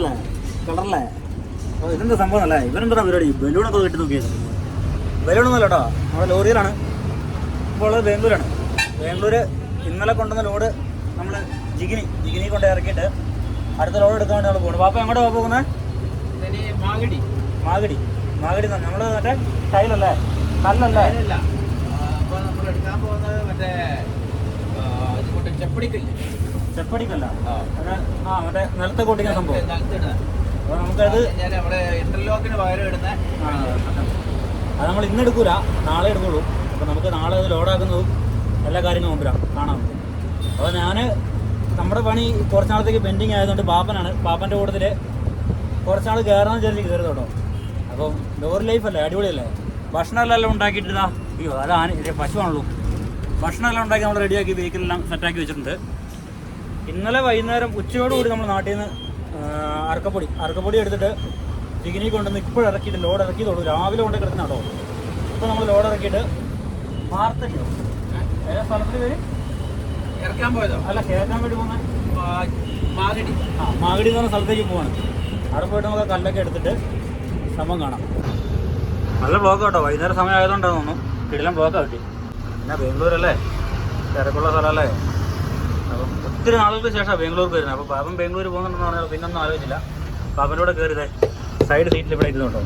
അല്ലേ കളറല്ലേ? ഇതെന്താ സംഭവം അല്ലേ? ഇവരെന്താ പരിപാടി? ബലൂണൊക്കെ കെട്ടി നോക്കിയത്. ബലൂണൊന്നുമല്ല കേട്ടോ, നമ്മുടെ ലോറിയിലാണ്. ഇപ്പോൾ ഉള്ളത് ബാംഗ്ലൂരാണ്. ബാംഗ്ലൂർ ഇന്നലെ കൊണ്ടുവന്ന ലോഡ് നമ്മൾ ജിഗിനി കൊണ്ട് ഇറക്കിയിട്ട് അടുത്ത ലോഡ് എടുക്കാൻ വേണ്ടി നമ്മൾ പോകുന്നു. പാപ്പ എങ്ങോട്ടാണ് പോകുന്നത്? മാഗടി നമ്മൾ മറ്റേ ടൈലല്ലേ, കല്ലല്ലേ? ചെപ്പടിക്കല്ല, മറ്റേ നിലത്തെ കൊട്ടിക്കുന്ന സംഭവം. അപ്പോൾ നമുക്കത് അത് നമ്മൾ ഇന്ന് എടുക്കൂല, നാളെ എടുക്കുള്ളൂ. അപ്പോൾ നമുക്ക് നാളെ അത് ലോഡാക്കുന്നതും എല്ലാ കാര്യങ്ങളും മുമ്പിലാണ് കാണാൻ പറ്റും. അപ്പോൾ ഞാൻ നമ്മുടെ പണി കുറച്ച് നാളത്തേക്ക് പെൻഡിങ് ആയതുകൊണ്ട് പാപ്പൻ്റെ കൂട്ടത്തിൽ കുറച്ചാൾ കയറാൻ വിചാരിച്ച് കയറി കേട്ടോ. അപ്പം ലോറി ലൈഫല്ലേ, അടിപൊളിയല്ലേ? ഭക്ഷണമെല്ലാം ഉണ്ടാക്കിയിട്ടിതാ. അയ്യോ അത് പശുവാണല്ലോ. ഭക്ഷണമെല്ലാം ഉണ്ടാക്കി നമ്മൾ റെഡിയാക്കി വെഹിക്കിളെല്ലാം സെറ്റാക്കി വെച്ചിട്ടുണ്ട്. ഇന്നലെ വൈകുന്നേരം ഉച്ചയോടുകൂടി നമ്മൾ നാട്ടിൽ നിന്ന് അറക്കപ്പൊടി എടുത്തിട്ട് ജിഗിനി കൊണ്ടുവന്ന് ഇപ്പോൾ ഇറക്കിയിട്ട് ലോഡ് ഇറക്കിയതുള്ളൂ. രാവിലെ കൊണ്ട് കിടക്കുന്ന കേട്ടോ. ഇപ്പോൾ നമ്മൾ ലോഡ് ഇറക്കിയിട്ട് മാർത്തല്ലോ ഏതാ സ്ഥലത്തിന് പേര്? ഇറക്കാൻ പോയതോ? അല്ല, കേൾക്കാൻ വേണ്ടി പോകുന്നത് മാഗടി എന്ന് പറഞ്ഞ സ്ഥലത്തേക്ക് പോവാണ്. അവിടെ പോയിട്ട് നമുക്ക് കല്ലൊക്കെ എടുത്തിട്ട് സംഭവം കാണാം. നല്ല ബ്ലോക്ക് കേട്ടോ, വൈകുന്നേരം സമയം ആയതുകൊണ്ടാണ് തോന്നുന്നു കിടിലം ബ്ലോക്കാണ് കിട്ടി. പിന്നെ ബാംഗ്ലൂരല്ലേ, തിരക്കുള്ള സ്ഥലമല്ലേ. അപ്പം ഒത്തിരി നാളുകൾക്ക് ശേഷമാണ് ബാംഗ്ലൂർക്ക് വരുന്നത്. അപ്പോൾ പാപ്പൻ ബാംഗ്ലൂർ പോകുന്നുണ്ടെന്ന് പറഞ്ഞാൽ പിന്നെ ഒന്നും ആലോചിച്ചില്ല. പാപ്പൻ്റെ കൂടെ കയറിയതേ സൈഡ് സീറ്റിൽ ഇവിടെ ഇരുന്നുണ്ടോ.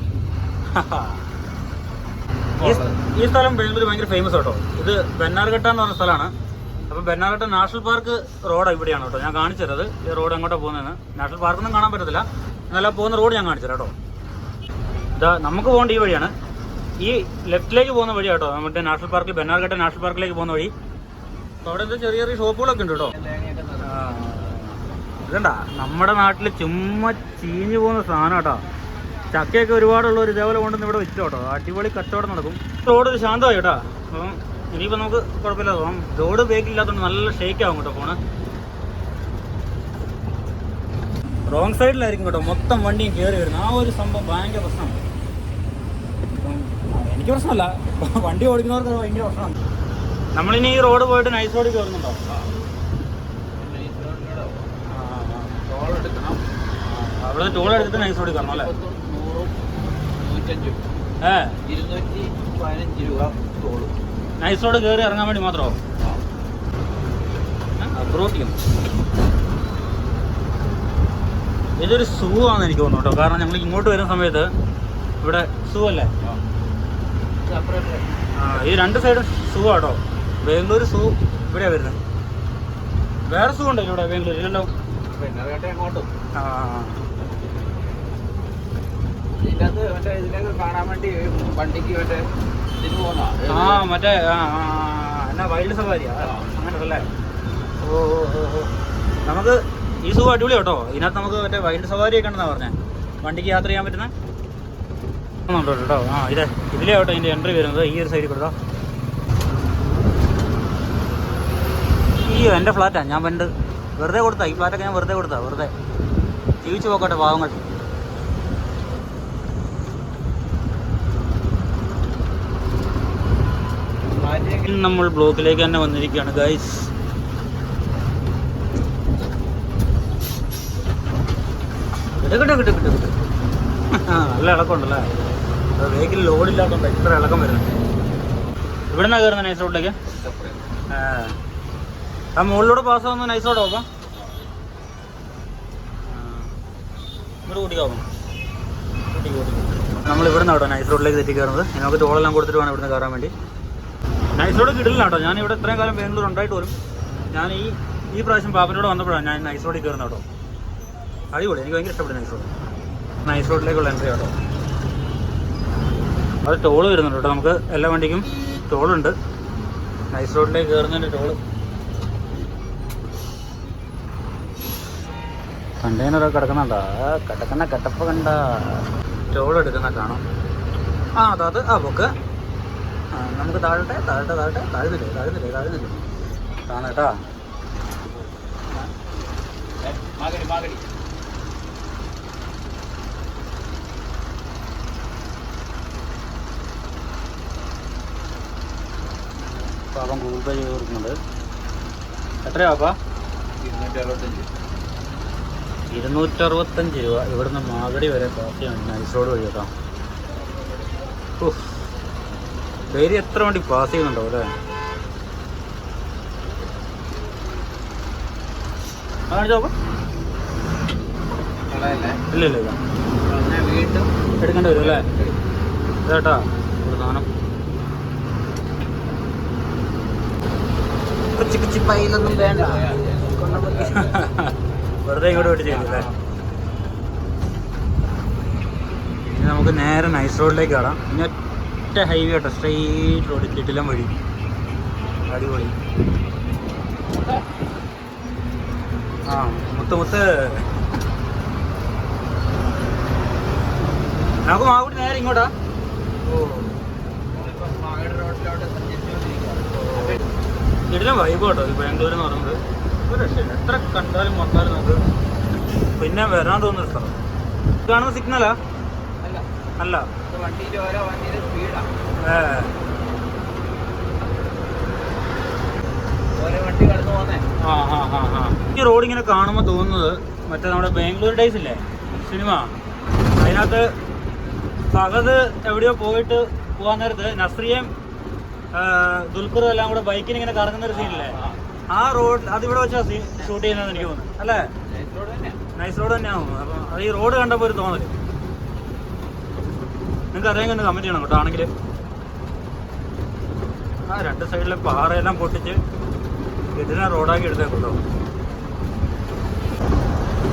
ഈ സ്ഥലം ബാംഗ്ലൂർ ഭയങ്കര ഫേമസ് കേട്ടോ. ഇത് ബെന്നാർഘട്ട എന്ന് പറഞ്ഞ സ്ഥലമാണ്. അപ്പോൾ ബെന്നാർഘട്ട നാഷണൽ പാർക്ക് റോഡ് ഇവിടെയാണ് കേട്ടോ. ഞാൻ കാണിച്ചു തരത് ഈ റോഡ് എങ്ങോട്ടാണ് പോകുന്നതെന്ന്. നാഷണൽ പാർക്കൊന്നും കാണാൻ പറ്റത്തില്ല, എന്നാലും പോകുന്ന റോഡ് ഞാൻ കാണിച്ചു തരാം കേട്ടോ. ഇതാ നമുക്ക് പോകേണ്ട ഈ വഴിയാണ്. ഈ ലെഫ്റ്റിലേക്ക് പോകുന്ന വഴി കേട്ടോ, നമ്മുടെ നാഷണൽ പാർക്കിൽ, ബെന്നാർഘട്ട നാഷണൽ പാർക്കിലേക്ക് പോകുന്ന വഴി. അപ്പോൾ അവിടെ എന്താ ചെറിയ ചെറിയ ഷോപ്പുകളൊക്കെ ഉണ്ട് കേട്ടോ. ഇതണ്ട നമ്മുടെ നാട്ടിൽ ചുമ്മാ ചീഞ്ഞു പോകുന്ന സാധനം കേട്ടോ. ചക്കയൊക്കെ ഒരുപാടുള്ളവർ ഇതേപോലെ കൊണ്ടുവന്ന് ഇവിടെ വെച്ചു കേട്ടോ. അടിപൊളി കച്ചവടം നടക്കും. റോഡ് ശാന്തമായി കേട്ടോ. അപ്പം ഇനിയിപ്പോൾ നമുക്ക് കുഴപ്പമില്ല തോന്നും. റോഡ് ബേക്കില്ലാത്തതുകൊണ്ട് നല്ല ഷേക്ക് ആവും കേട്ടോ ഫോണ്. റോങ് സൈഡിലായിരിക്കും കേട്ടോ മൊത്തം വണ്ടിയും കയറി വരുന്നത്. ആ ഒരു സംഭവം ഭയങ്കര പ്രശ്നമാണ്. എനിക്ക് പ്രശ്നമല്ല, വണ്ടി ഓടിക്കുന്നവർക്ക് ഭയങ്കര പ്രശ്നമാണ്. നമ്മളിനി ഈ റോഡ് പോയിട്ട് നൈസ് റോഡിൽ കയറുന്നുണ്ടോ? അവിടെ ടോൾ എടുത്തിട്ട് നൈസ് റോഡിൽ കയറണം അല്ലേ? 215 രൂപ ടോള്. നൈസ് റോഡ് കയറി ഇറങ്ങാൻ വേണ്ടി മാത്രമോ? ബ്രോട്ടിയും ഇതൊരു സൂ ആണെന്ന് എനിക്ക് തോന്നുന്നു കേട്ടോ. കാരണം ഞങ്ങൾ ഇങ്ങോട്ട് വരുന്ന സമയത്ത് ഇവിടെ സൂ അല്ലേ, ഈ രണ്ട് സൈഡും സൂ ആട്ടോ. ബാംഗ്ലൂർ സൂ ഇവിടെയാണ് വരുന്നത്. വേറെ സൂ ഉണ്ടല്ലോ ഇവിടെ ബാംഗ്ലൂർ ഇല്ലല്ലോ. മറ്റേ എന്നാ വൈൽഡ് സഫാരിയാ അങ്ങനെ അല്ലേ? ഓ നമുക്ക് ഈ സൂ അടിപൊളി കേട്ടോ. ഇതിനകത്ത് നമുക്ക് മറ്റേ വൈൽഡ് സഫാരി ഒക്കെ ഉണ്ടെന്നാണ് പറഞ്ഞത്. വണ്ടിക്ക് യാത്ര ചെയ്യാൻ പറ്റുന്ന കേട്ടോ. ഇതിലേ കേട്ടോ ഇതിൻ്റെ എൻട്രി വരുന്നത്. ഈ ഒരു സൈഡിൽ കൊടുത്തോ. ഈ എൻ്റെ ഫ്ലാറ്റാണ്, ഞാൻ പണ്ട് വെറുതെ കൊടുത്താ. ഈ ഫ്ലാറ്റൊക്കെ ഞാൻ വെറുതെ ജീവിച്ചു പോക്കട്ടെ പാവങ്ങൾ. നമ്മൾ ബ്ലോക്കിലേക്ക് തന്നെ വന്നിരിക്കുകയാണ് ഗൈസ്. നല്ല ഇളക്കമുണ്ടല്ലേ. വെഹിക്കിൾ ലോഡില്ലാത്തതുകൊണ്ട് ഇത്ര ഇളക്കം വരുന്നുണ്ട്. ഇവിടെ നിന്നാണ് കയറുന്നത് നൈസ് റോഡിലേക്ക്. ആ മുകളിലൂടെ പാസ് ആവുന്ന നൈസ് റോഡ് നോക്കാം. ഇവിടെ കൂട്ടിക്കാവും. നമ്മൾ ഇവിടെ നിന്നാണ് കേട്ടോ നൈസ് റോഡിലേക്ക് തെറ്റി കയറുന്നത്. നമുക്ക് ടോളെല്ലാം കൊടുത്തിട്ട് വേണം ഇവിടുന്ന് കയറാൻ വേണ്ടി. നൈസ് റോഡ് കിടില്ല കേട്ടോ. ഞാൻ ഇവിടെ ഇത്രയും കാലം ബാംഗ്ലൂർ ഉണ്ടായിട്ട് പോലും ഞാൻ ഈ പ്രാവശ്യം പാപ്പനോട് വന്നപ്പോഴാണ് ഞാൻ നൈസ് റോഡിൽ കയറുന്നത് കേട്ടോ. അടിപൊളി, എനിക്ക് ഭയങ്കര ഇഷ്ടപ്പെട്ടു നൈസ് റോഡ്. നൈസ് റോഡിലേക്കുള്ള എൻട്രി കേട്ടോ. അത് ടോള് വരുന്നുണ്ട് കേട്ടോ. നമുക്ക് എല്ലാ വണ്ടിക്കും ടോളുണ്ട്. നൈസ് റോഡിലേക്ക് കയറുന്നതിൻ്റെ ടോള്. കണ്ടെയ്നറൊക്കെ കിടക്കുന്നുണ്ടോ? കിടക്കുന്ന കട്ടപ്പ കണ്ട ടോൾ എടുക്കുന്ന കാണാം. അത് പൊക്ക്. നമുക്ക് താഴട്ടെ താഴ്ന്നില്ലേ കാണാം കേട്ടോ. പാപം ഗൂഗിൾ പേ ചെയ്ത് കൊടുക്കുന്നുണ്ട്. എത്രയാപ്പാ? 265 രൂപ ഇവിടുന്ന് മാഗടി വരെ പാസ് ചെയ്യാൻ നൈസ് റോഡ് വഴി കേട്ടോ. ഡെയിലി എത്ര വണ്ടി പാസ് ചെയ്യുന്നുണ്ടാവും അല്ലേ? കാണിച്ചോപ്പം ഇല്ല ഇല്ല ഇല്ല വീണ്ടും എടുക്കേണ്ടി വരും അല്ലേ? ഇതേട്ടാ ഒരു സാധനം കൊച്ചി കൊച്ചി പൈലൊന്നും വേണ്ട, വെറുതെ ഇങ്ങോട്ട് വേണ്ടി ചെയ്തല്ലേ. ഇനി നമുക്ക് നേരെ നൈസ് റോഡിലേക്ക് കയറാം. ഇനി ഒറ്റ ഹൈവേ കേട്ടോ, സ്ട്രെയിറ്റ് റോഡ്, കിടിലം വഴി, അടിപൊളി. ആ മുത്ത് നമുക്ക് മാവൂട്ടി നേരെ ഇങ്ങോട്ടാ. കിടിലം വൈബ് കേട്ടോ ഈ ബാംഗ്ലൂർ എന്ന് പറയുന്നത്. ഒരു രക്ഷയില്ല, എത്ര കണ്ടാലും വന്നാലും നമുക്ക് പിന്നെ വരാൻ തോന്നുന്നൊരു സ്ഥലം. കാണുന്ന സിഗ്നലാ അല്ല, ഈ റോഡ് ഇങ്ങനെ കാണുമ്പോൾ തോന്നുന്നത് മറ്റേ നമ്മുടെ ബാംഗ്ലൂർ ഡേയ്സ് ഇല്ലേ സിനിമ, അതിനകത്ത് ഫഹദ് എവിടെയോ പോയിട്ട് പോകാൻ നേരത്ത് നസ്രിയയും ദുൽഖറും എല്ലാം കൂടെ ബൈക്കിന് ഇങ്ങനെ കറങ്ങുന്ന ഒരു സീനില്ലേ, ആ റോഡ് അതിവിടെ വെച്ചാൽ ഷൂട്ട് ചെയ്യുന്നതെന്ന് എനിക്ക് തോന്നുന്നു അല്ലേ? നൈസ് റോഡ് തന്നെയാവും. അപ്പം അത് ഈ റോഡ് കണ്ടപ്പോൾ ഒരു തോന്നല്. നിങ്ങൾക്ക് അറിയാൻ കമന്റ് ചെയ്യണം കേട്ടോ. ആണെങ്കിൽ ആ രണ്ട് സൈഡിലെ പാറയെല്ലാം പൊട്ടിച്ച് ഇതിനെ റോഡാക്കി എടുത്തേക്കും കേട്ടോ.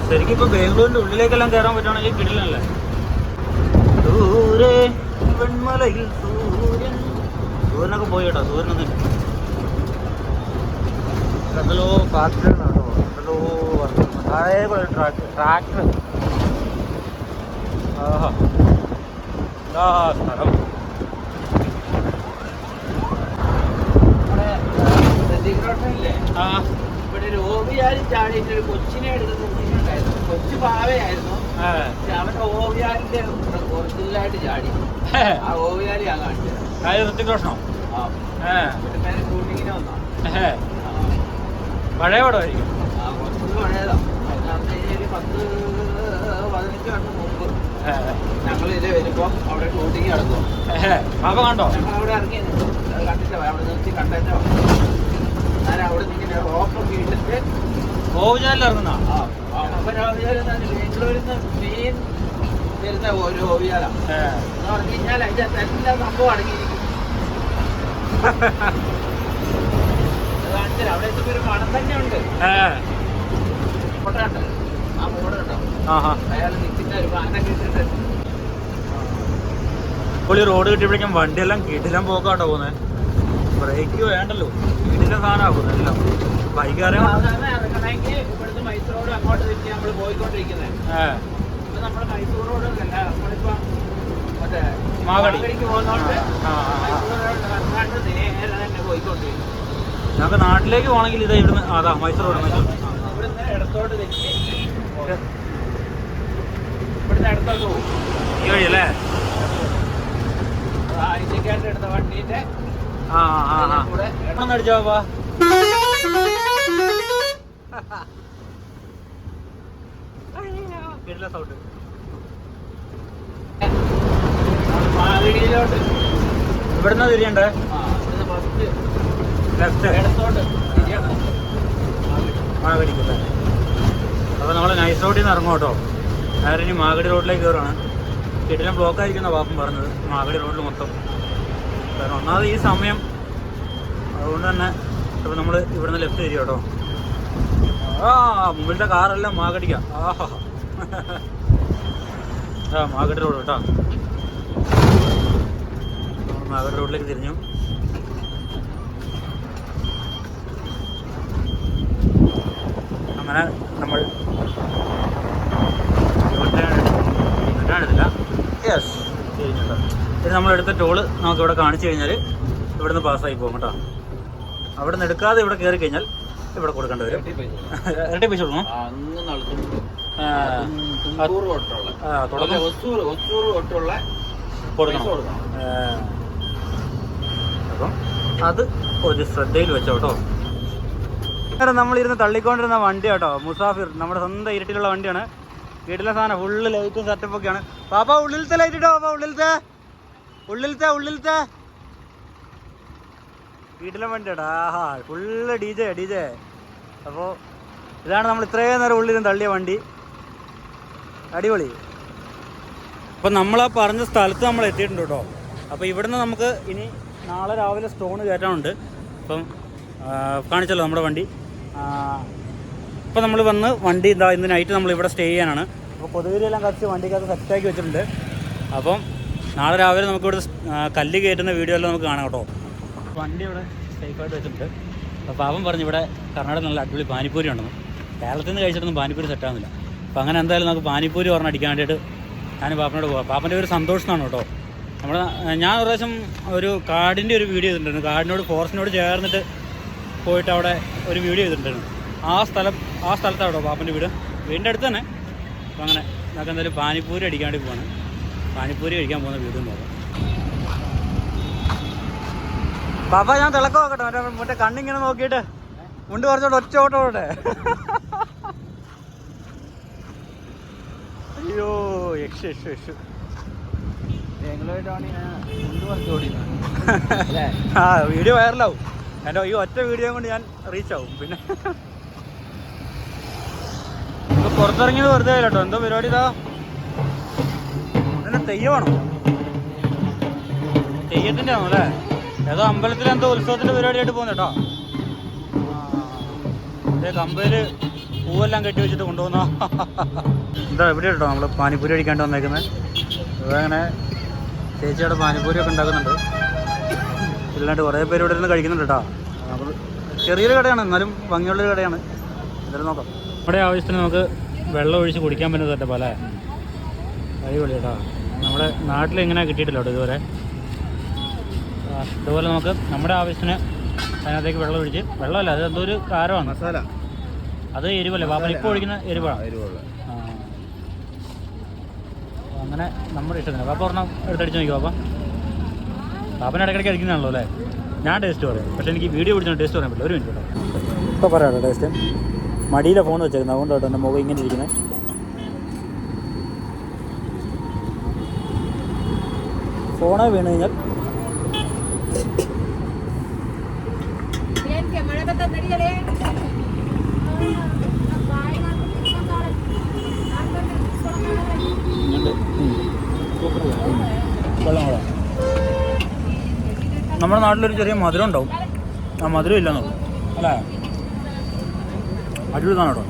ശരിക്കും ഇപ്പൊ ബാംഗ്ലൂരിന്റെ ഉള്ളിലേക്കെല്ലാം കയറാൻ പറ്റുവാണെങ്കിൽ കിടിലല്ലേ. ദൂരെ വെൺമലയിൽ സൂര്യനൊക്കെ പോയി കേട്ടോ. സൂര്യനൊന്നും എന്തെല്ലോ ഫാക്ടറികളാണോ, എന്തെല്ലോ താഴെ ട്രാക്ടർ. ആഹാ സ്ഥലം ഇവിടെ ഒരു ഓവിയാലും ചാടിയിട്ട് ഒരു കൊച്ചിനെ എടുത്തിട്ടുണ്ടായിരുന്നു. കൊച്ചു പാവയായിരുന്നു. അവന്റെ ഓവിയാലിന്റെ ഒറിജിനലായിട്ട് ചാടി. ആ ഓവിയാലി ഞാൻ കാണിച്ചത് ഋത്തിക് റോഷനോ? ഷൂട്ടിങ്ങിന് വന്നാ പഴയ പടമായിരിക്കും. കുറച്ചുകൂടി പഴയതാ. ഒരു 10-15 വർഷം മുമ്പ് ഞങ്ങൾ ഇതിൽ വരുമ്പോ അവിടെ ഷൂട്ടിങ് നടക്കും. അപ്പൊ കണ്ടോ? ഞങ്ങൾ അവിടെ ഇറങ്ങി കണ്ടിട്ടോ, അവിടെ നിർത്തി കണ്ടോ. ഞാൻ അവിടെ നിന്ന് റോപ്പൊക്കെ ഇട്ടിട്ട് ഓവിയാലിൽ ഇറങ്ങുന്ന ബാംഗ്ലൂരിൽ നിന്ന് മെയിൻ വരുന്ന ഒരു ഓവിയാലാണ് എന്ന് പറഞ്ഞു കഴിഞ്ഞാൽ അതിന്റെ എല്ലാ സംഭവം അടങ്ങിയിരിക്കും. കാണിച്ചാൽ അവിടെ എത്തുമ്പോ ഒരു മണം തന്നെ ഉണ്ട്. ഫോട്ടോ ഉണ്ടല്ലോ, ആ ഫോട്ടോ ഉണ്ടോ? അയാൾ നിൽക്കുന്ന ഒരു പാനൊക്കെ ഇട്ടിട്ട് ഇപ്പോൾ ഈ റോഡ് കിട്ടിയപ്പോഴേക്കും വണ്ടിയെല്ലാം കിടിലം പോക്കാട്ടോ പോകുന്നത്. ബ്രേക്ക് വേണ്ടല്ലോ, കിടിലം സാധനമാകുന്നത് എല്ലാം. ബൈക്കാരെ ഇറങ്ങണമെങ്കിൽ ഇവിടുന്ന് മൈസൂർ റോഡ് അങ്ങോട്ട് തിരിച്ച് നമ്മൾ പോയിക്കൊണ്ടിരിക്കുന്നത്. ഇപ്പൊ നമ്മുടെ മൈസൂർ റോഡ് അല്ല, നമ്മളിപ്പോ മറ്റേ മാഗടിക്ക് പോകുന്നോണ്ട് നേരെ തന്നെ പോയിക്കൊണ്ടിരിക്കും. ഞങ്ങൾക്ക് നാട്ടിലേക്ക് പോകണമെങ്കിൽ ഇത് ഇവിടുന്ന് അതാ മൈസൂർ റോഡ്. ഇവിടുന്ന് ഇടത്തോട്ട് തിരിച്ച് ഇവിടുന്ന് ഇടത്തോട്ട് പോകും ഈ വഴിയല്ലേ? ഇന്ത്യക്കാരുടെ എടുത്ത വണ്ടീന്റെ കൂടെ അടിച്ചോ പാ. സൗണ്ട് മാഗടിയിലോട്ട് ഇവിടുന്ന് തിരിയണ്ടേ? ലെഫ്റ്റ് മാഗടിക്കല്ലേ? അപ്പോൾ നമ്മൾ നൈസ് റോഡിൽ നിന്ന് ഇറങ്ങും കേട്ടോ. നേരെ ഇനി മാഗടി റോഡിലേക്ക് കയറുകയാണ്. കിടിലം ബ്ലോക്ക് ആയിരിക്കുന്ന പാപ്പം പറഞ്ഞത്. മാഗടി റോഡിൽ മൊത്തം കാരണം ഒന്നാമത് ഈ സമയം, അതുകൊണ്ട് തന്നെ ഇപ്പോൾ നമ്മൾ ഇവിടുന്ന് ലെഫ്റ്റ് തിരിയും കേട്ടോ. മുമ്പിലത്തെ കാറെല്ലാം മാഗടിക്കാം. മാഗടി റോഡ് കേട്ടോ. മാഗടി റോഡിലേക്ക് തിരിഞ്ഞു. അങ്ങനെ നമ്മൾ എടുത്തില്ല. യെസ് തിരിഞ്ഞുണ്ടോ. ഇത് നമ്മളെടുത്ത ടോള് നമുക്കിവിടെ കാണിച്ചു കഴിഞ്ഞാൽ ഇവിടുന്ന് പാസ്സായി പോകും കേട്ടോ. അവിടെ നിന്ന് എടുക്കാതെ ഇവിടെ കയറി കഴിഞ്ഞാൽ ഇവിടെ കൊടുക്കേണ്ടി വരും. ഇരട്ടി പൈസ കൊടുക്കണം. കൊടുക്കണം. അപ്പം അത് ഒരു ശ്രദ്ധയിൽ വെച്ചോ കേട്ടോ. നമ്മളിരുന്ന് തള്ളിക്കൊണ്ടിരുന്ന വണ്ടി കേട്ടോ, മുസാഫിർ. നമ്മുടെ സ്വന്തം ഇരുട്ടിലുള്ള വണ്ടിയാണ്. വീട്ടിലെ സാധനം ഫുള്ള് ലൈറ്റും സെറ്റപ്പ് ഒക്കെയാണ്. പാപ്പ ഉള്ളിലത്തെ ലൈറ്റ് ഇട്ടോ, പാപ്പ ഉള്ളിലത്തെ വീട്ടിലെ വണ്ടി കേട്ടോ. ആഹാ, ഫുള്ള് ഡി ജെ. അപ്പോൾ ഇതാണ് നമ്മൾ ഇത്രയും നേരം ഉള്ളിലും തള്ളിയ വണ്ടി. അടിപൊളി. അപ്പം നമ്മളാ പറഞ്ഞ സ്ഥലത്ത് നമ്മൾ എത്തിയിട്ടുണ്ട് കേട്ടോ. അപ്പോൾ ഇവിടുന്ന് നമുക്ക് ഇനി നാളെ രാവിലെ സ്റ്റോൺ കയറ്റാനുണ്ട്. അപ്പം കാണിച്ചല്ലോ നമ്മുടെ വണ്ടി. ഇപ്പോൾ നമ്മൾ വന്ന് വണ്ടി ഇന്ന് നൈറ്റ് നമ്മൾ ഇവിടെ സ്റ്റേ ചെയ്യാനാണ്. അപ്പോൾ കൊതുകുതിരിയെല്ലാം കത്തിച്ച് വണ്ടിക്കകത്ത് സെറ്റാക്കി വെച്ചിട്ടുണ്ട്. അപ്പം നാളെ രാവിലെ നമുക്കിവിടെ കല്ല് കയറ്റുന്ന വീഡിയോ എല്ലാം നമുക്ക് കാണാം കേട്ടോ. വണ്ടി ഇവിടെ സേഫായിട്ട് വെച്ചിട്ടുണ്ട്. അപ്പോൾ പാപം പറഞ്ഞു ഇവിടെ കർണാടക നല്ല അടിപൊളി പാനിപ്പൂരി ഉണ്ടെന്ന്. കേരളത്തിൽ നിന്ന് കഴിച്ചിട്ടൊന്നും പാനിപ്പൂരി സെറ്റാകുന്നില്ല. അപ്പോൾ അങ്ങനെ എന്തായാലും നമുക്ക് പാനിപ്പൂരി പറഞ്ഞ് അടിക്കാൻ വേണ്ടിയിട്ട് ഞാൻ പാപ്പനോട് പോകാം. പാപ്പൻ്റെ ഒരു സന്തോഷമാണ് കേട്ടോ. ഞാൻ ഒരു പ്രാവശ്യം ഒരു കാടിൻ്റെ ഒരു വീഡിയോ ചെയ്തിട്ടുണ്ടായിരുന്നു. കാടിനോട് ഫോറസ്റ്റിനോട് ചേർന്നിട്ട് പോയിട്ട് അവിടെ ഒരു വീഡിയോ ചെയ്തിട്ടുണ്ടായിരുന്നു. ആ സ്ഥലത്താണ് കേട്ടോ പാപ്പൻ്റെ വീടിൻ്റെ അടുത്ത് തന്നെ. അപ്പോൾ അങ്ങനെ നമുക്ക് എന്തായാലും പാനിപ്പൂരി അടിക്കാൻ വേണ്ടി പോവാണ്. പാനിപ്പൂരി കഴിക്കാൻ പോകുന്ന വീഡിയോ നോക്കാം. പാപ്പ ഞാൻ തിളക്കം നോക്കട്ടെ, മറ്റേ കണ്ണിങ്ങനെ നോക്കിയിട്ട് മുണ്ട് കുറച്ചോട്ട് ഒറ്റ ഓട്ടം ഓട്ടെ. അയ്യോ യക്ഷ ആ വീഡിയോ വൈറലാവും. എൻ്റെ ഈ ഒറ്റ വീഡിയോ കൊണ്ട് ഞാൻ റീച്ച് ആവും. പിന്നെ പുറത്തിറങ്ങിയത് വെറുതെ കേട്ടോ. എന്തോ പരിപാടി ഇതാ ഇതിന് തെയ്യമാണോ? തെയ്യത്തിൻ്റെ ആണോ അല്ലേ? ഏതോ അമ്പലത്തിൽ എന്തോ ഉത്സവത്തിൻ്റെ പരിപാടിയായിട്ട് പോകുന്നു കേട്ടോ. അതേ കമ്പയിൽ പൂവെല്ലാം കെട്ടി വെച്ചിട്ട് കൊണ്ടുപോകുന്ന എന്താ എവിടെ കേട്ടോ നമ്മൾ പാനിപ്പൂരി അടിക്കാണ്ട് വന്നേക്കുന്നത്. അതങ്ങനെ ചേച്ചിയുടെ പാനിപ്പൂരി ഒക്കെ ഉണ്ടാക്കുന്നുണ്ട്. ഇല്ലാണ്ട് കുറേ പേര് ഇവിടെ ഇരുന്ന് കഴിക്കുന്നുണ്ട് കേട്ടോ. നമ്മൾ ചെറിയൊരു കടയാണ്, എന്നാലും ഭംഗിയുള്ളൊരു കടയാണ്. എന്തായാലും നോക്കാം. നമ്മുടെ ആവശ്യത്തിന് നമുക്ക് വെള്ളം ഒഴിച്ച് കുടിക്കാൻ പറ്റുന്ന സെറ്റപ്പ് അല്ലേ? അടിപൊളി കേട്ടോ. നമ്മുടെ നാട്ടിൽ ഇങ്ങനെ കിട്ടിയിട്ടില്ല കേട്ടോ ഇതുവരെ. ഇതുപോലെ നമുക്ക് നമ്മുടെ ആവശ്യത്തിന് അതിനകത്തേക്ക് വെള്ളം ഒഴിച്ച്, വെള്ളമല്ല അത് എന്തോ ഒരു കാരമാണ്, മസാല, അത് എരിവല്ലേ പാപ്പൻ ഇപ്പോൾ ഒഴിക്കുന്ന എരിവാണ്. അങ്ങനെ നമ്മുടെ ഇഷ്ടത്തിന് പാപ്പ ഒരെണ്ണം എടുത്തടിച്ച് നോക്കി. പാപ്പൻ ഇടയ്ക്കിടയ്ക്ക് അടിക്കുന്നതാണല്ലോ അല്ലേ? ഞാൻ ടേസ്റ്റ് പറയും, പക്ഷേ എനിക്ക് വീഡിയോ പിടിച്ചാൽ ടേസ്റ്റ് പറയാൻ പറ്റില്ല. ഒരു മിനിറ്റ് കേട്ടോ. ഇപ്പോൾ പറയാം ടേസ്റ്റ്. മടിയിലെ ഫോൺ വെച്ചേക്കുന്നത്, അതുകൊണ്ട് കേട്ടോ എൻ്റെ മുഖം ഇങ്ങനെ ഇരിക്കുന്നത്. ഫോണേ വീണ് കഴിഞ്ഞാൽ വെള്ളം കൂടാ. നമ്മുടെ നാട്ടിലൊരു ചെറിയ മധുരം ഉണ്ടാവും, ആ മധുരം ഇല്ലെന്നോ അല്ലേ? അടിപൊളിതാണ് കേട്ടോ.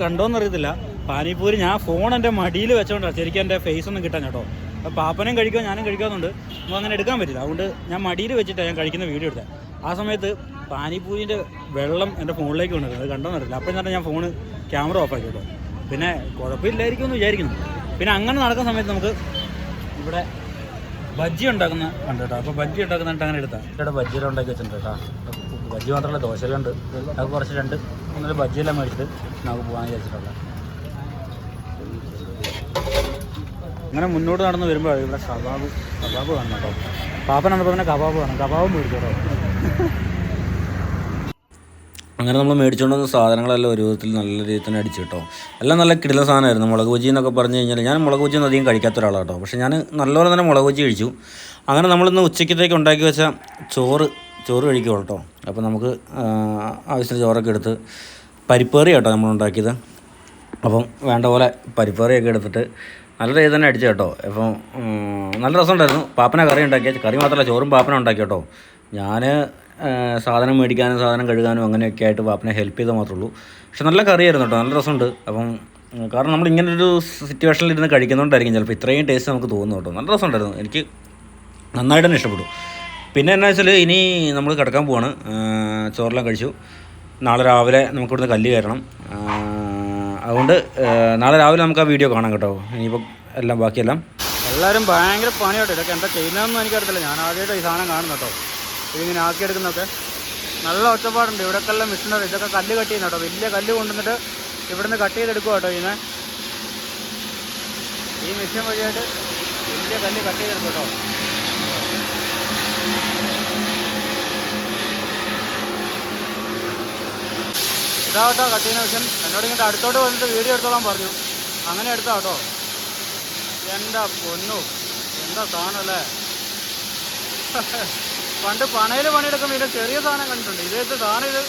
കണ്ടോന്നറിയത്തില്ല പാനിപ്പൂരി. ഞാൻ ഫോൺ എൻ്റെ മടിയിൽ വെച്ചോണ്ടാണ് ശരിക്കും എൻ്റെ ഫേസ് ഒന്നും കിട്ടാൻ കേട്ടോ. അപ്പോൾ പാപ്പനും കഴിക്കുക ഞാനും കഴിക്കാമെന്നുണ്ട്. അപ്പോൾ അങ്ങനെ എടുക്കാൻ പറ്റില്ല. അതുകൊണ്ട് ഞാൻ മടിയിൽ വെച്ചിട്ടാണ് ഞാൻ കഴിക്കുന്ന വീഡിയോ എടുത്തത്. ആ സമയത്ത് പാനിപ്പൂരിൻ്റെ വെള്ളം എൻ്റെ ഫോണിലേക്ക് കൊണ്ടുവരുന്നത്, അത് കണ്ടോന്നറിയില്ല. അപ്പോൾ തന്നെ ഞാൻ ഫോണ് ക്യാമറ ഓഫ് ആക്കി കേട്ടോ. പിന്നെ കുഴപ്പമില്ലായിരിക്കും എന്ന് വിചാരിക്കുന്നു. പിന്നെ അങ്ങനെ നടക്കുന്ന സമയത്ത് നമുക്ക് ഇവിടെ ബജ്ജി ഉണ്ടാക്കുന്ന ഉണ്ട് കേട്ടോ. അപ്പോൾ ബജ്ജി ഉണ്ടാക്കുന്നിട്ട് അങ്ങനെ എടുത്താൽ ഇവിടെ ബജ്ജിയെല്ലാം ഉണ്ടാക്കി വെച്ചിട്ടുണ്ട് കേട്ടോ. ബജ്ജി മാത്രമല്ല ദോശയിലുണ്ട്. അത് കുറച്ച് 2-3 ബജ്ജിയെല്ലാം മേടിച്ചിട്ട് നമുക്ക് പോകാൻ വിചാരിച്ചിട്ടുള്ളത്. അങ്ങനെ മുന്നോട്ട് നടന്ന് വരുമ്പോൾ ഇവിടെ കബാബ് കാണണം കേട്ടോ. പാപ്പനാണിപ്പോൾ തന്നെ കബാബ് കാണും. കബാബ് മേടിച്ചു കേട്ടോ. അങ്ങനെ നമ്മൾ മേടിച്ചുകൊണ്ടുവന്ന സാധനങ്ങളെല്ലാം ഒരു വിധത്തിൽ നല്ല രീതിയിൽ തന്നെ അടിച്ചു കേട്ടോ. എല്ലാം നല്ല കിടില സാധനമായിരുന്നു. മുളക് ബജി എന്നൊക്കെ പറഞ്ഞു കഴിഞ്ഞാൽ ഞാൻ മുളക് ബജി ഒന്നും അധികം കഴിക്കാത്ത ഒരാളാണ് കേട്ടോ. പക്ഷേ ഞാൻ നല്ലപോലെ തന്നെ മുളക് ബജി കഴിച്ചു. അങ്ങനെ നമ്മളിന്ന് ഉച്ചയ്ക്കത്തേക്ക് ഉണ്ടാക്കി വെച്ച ചോറ് കഴിക്കുള്ളൂ കേട്ടോ. അപ്പോൾ നമുക്ക് ആവശ്യത്തിന് ചോറൊക്കെ എടുത്ത് പരിപ്പേറി കേട്ടോ നമ്മളുണ്ടാക്കിയത്. അപ്പം വേണ്ട പോലെ പരിപ്പേറിയൊക്കെ എടുത്തിട്ട് നല്ല രീതിയിൽ തന്നെ അടിച്ചു കേട്ടോ. അപ്പം നല്ല രസമുണ്ടായിരുന്നു. പാപ്പന കറി ഉണ്ടാക്കിയ കറി മാത്രമല്ല ചോറും പാപ്പന ഉണ്ടാക്കി കേട്ടോ. ഞാൻ സാധനം മേടിക്കാനും സാധനം കഴുകാനും അങ്ങനെയൊക്കെ ആയിട്ട് പാപ്പനെ ഹെൽപ്പ് ചെയ്താൽ മാത്രമേ ഉള്ളൂ. പക്ഷെ നല്ല കറിയായിരുന്നു കേട്ടോ, നല്ല രസമുണ്ട്. അപ്പം കാരണം നമ്മൾ ഇങ്ങനൊരു സിറ്റുവേഷനിൽ ഇരുന്ന് കഴിക്കുന്നതുകൊണ്ടായിരിക്കും ചിലപ്പോൾ ഇത്രയും ടേസ്റ്റ് നമുക്ക് തോന്നുന്നു കേട്ടോ. നല്ല രസമുണ്ടായിരുന്നു, എനിക്ക് നന്നായിട്ട് തന്നെ ഇഷ്ടപ്പെട്ടു. പിന്നെ എന്നാ വെച്ചാൽ ഇനി നമ്മൾ കിടക്കാൻ പോവാണ്. ചോറെല്ലാം കഴിച്ചു. നാളെ രാവിലെ നമുക്കിവിടുന്ന് കല്ല് കയറണം. അതുകൊണ്ട് നാളെ രാവിലെ നമുക്ക് ആ വീഡിയോ കാണാം കേട്ടോ. ഇനിയിപ്പോൾ ബാക്കിയെല്ലാം എല്ലാവരും ഭയങ്കര പണിയാട്ടോ. ഇതൊക്കെ എന്താ ചെയ്യുന്നതെന്ന് എനിക്കറിയത്തില്ല. ഞാൻ ആദ്യമായിട്ട് ഈ സാധനം കാണുന്നു കേട്ടോ. ഇതിങ്ങനെ ആക്കിയെടുക്കുന്നതൊക്കെ നല്ല ഒച്ചപ്പാടുണ്ട്. ഇവിടെയൊക്കെ എല്ലാം മിഷനറി. ഇതൊക്കെ കല്ല് കട്ട് ചെയ്യുന്ന കേട്ടോ. വലിയ കല്ല് കൊണ്ടുവന്നിട്ട് ഇവിടുന്ന് കട്ട് ചെയ്തെടുക്കുക കേട്ടോ. ഈ മെഷീൻ വഴിയായിട്ട് വലിയ കല്ല് കട്ട് ചെയ്തെടുക്കും കേട്ടോ. ഇതാ കേട്ടോ കട്ട് ചെയ്യുന്ന മെഷീൻ. എന്നോട് ഇങ്ങോട്ട് അടുത്തോട്ട് വന്നിട്ട് വീഡിയോ എടുത്തോളാൻ പറഞ്ഞു. അങ്ങനെ എടുത്താ കേട്ടോ. എന്താ പൊന്നു, എന്താ സാധനം അല്ലേ. പണ്ട് പണയിൽ പണിയെടുക്കുമ്പോൾ ഇതിൻ്റെ ചെറിയ സാധനം കണ്ടിട്ടുണ്ട്. ഇതേത്തെ സാധനം ഇത്.